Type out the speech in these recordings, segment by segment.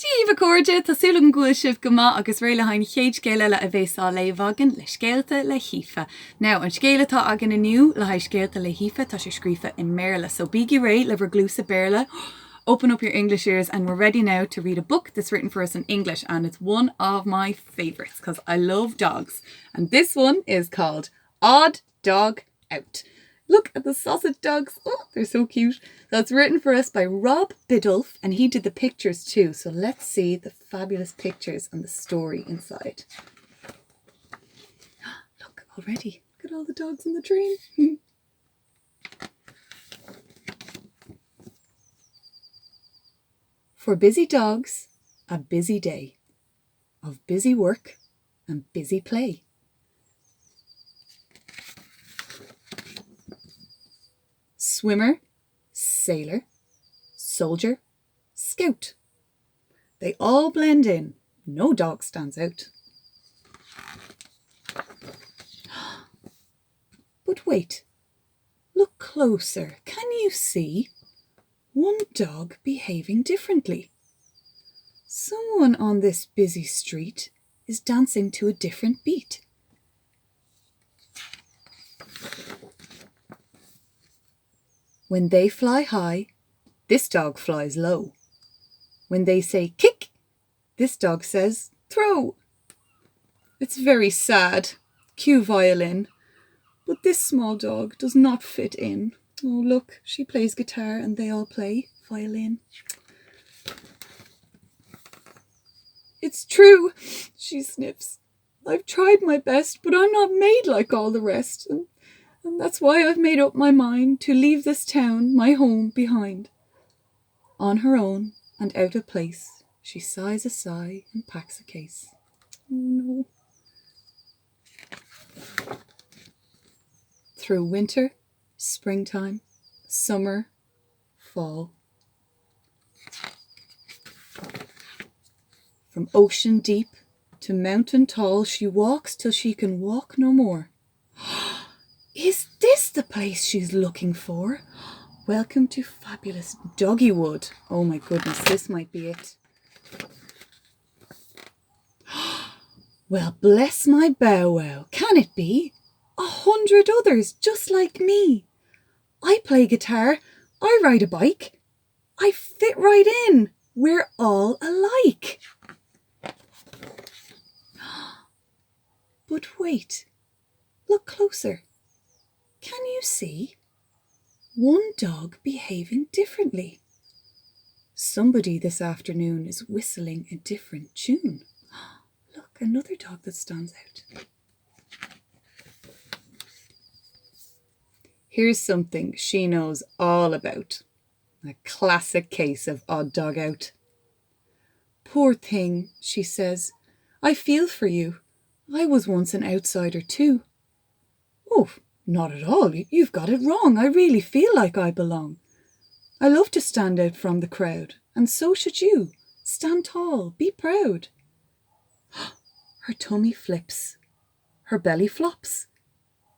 Díomh cóide tásúla an gúil sibh go maith agus réile hain chéad scéile a bhéá léomhagan le scéalta le hAoife. Now an scéalatá agan aniu le haid scéalta le hAoife tá sé scríofa in méle. So bígí ré le bhar glúsa béle. Open up your English ears and we're ready now to read a book that's written for us in English, and it's one of my favourites because I love dogs. And this one is called Odd Dog Out. Look at the sausage dogs. Oh, they're so cute. So it's written for us by Rob Biddulph, and he did the pictures too. So let's see the fabulous pictures and the story inside. Look already. Look at all the dogs in the train. For busy dogs, a busy day of busy work and busy play. Swimmer, sailor, soldier, scout. They all blend in. No dog stands out. But wait, look closer. Can you see one dog behaving differently? Someone on this busy street is dancing to a different beat. When they fly high, this dog flies low. When they say kick, this dog says throw. It's very sad. Cue violin. But this small dog does not fit in. Oh, look, she plays guitar and they all play violin. It's true, she sniffs. I've tried my best, but I'm not made like all the rest. And that's why I've made up my mind to leave this town, my home, behind. On her own and out of place, she sighs a sigh and packs a case. Oh no. Through winter, springtime, summer, fall. From ocean deep to mountain tall, she walks till she can walk no more. Is this the place she's looking for? Welcome to fabulous Doggywood. Oh my goodness, this might be it. Well, bless my bow wow. Can it be? 100 others just like me. I play guitar. I ride a bike. I fit right in. We're all alike. But wait, look closer. Can you see one dog behaving differently? Somebody this afternoon is whistling a different tune. Look, another dog that stands out. Here's something she knows all about. A classic case of odd dog out. Poor thing, she says. I feel for you. I was once an outsider too. Oh, not at all. You've got it wrong. I really feel like I belong. I love to stand out from the crowd, and so should you. Stand tall, be proud. Her tummy flips, her belly flops,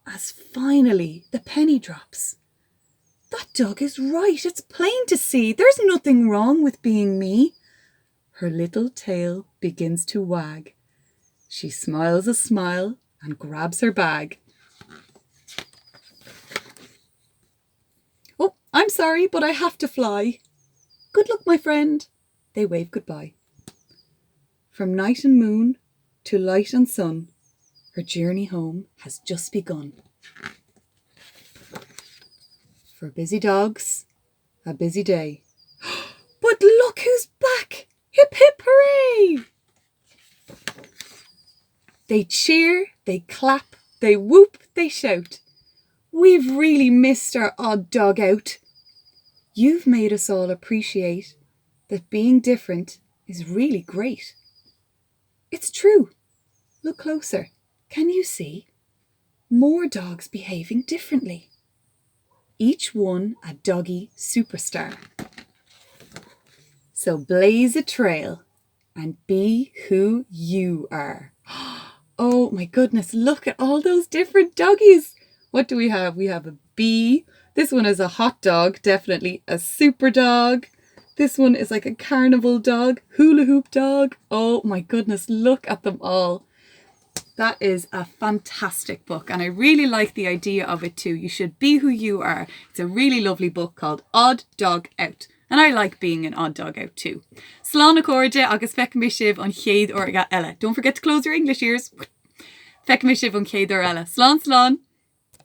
as finally the penny drops. That dog is right, it's plain to see. There's nothing wrong with being me. Her little tail begins to wag. She smiles a smile and grabs her bag. Oh, I'm sorry, but I have to fly. Good luck, my friend. They wave goodbye. From night and moon to light and sun, her journey home has just begun. For busy dogs, a busy day. But look who's back! Hip hip hooray! They cheer, they clap, they whoop, they shout. We've really missed our odd dog out. You've made us all appreciate that being different is really great. It's true. Look closer. Can you see? More dogs behaving differently. Each one a doggy superstar. So blaze a trail and be who you are. Oh my goodness, look at all those different doggies. What do we have? We have a bee. This one is a hot dog, definitely a super dog. This one is like a carnival dog, hula hoop dog. Oh my goodness, look at them all. That is a fantastic book, and I really like the idea of it too. You should be who you are. It's a really lovely book called Odd Dog Out, and I like being an odd dog out too. Slán a cóide agus feicimid sibh an chéad orga eile. Don't forget to close your English ears. Feicimid sibh an chéad orga eile. Slán slán.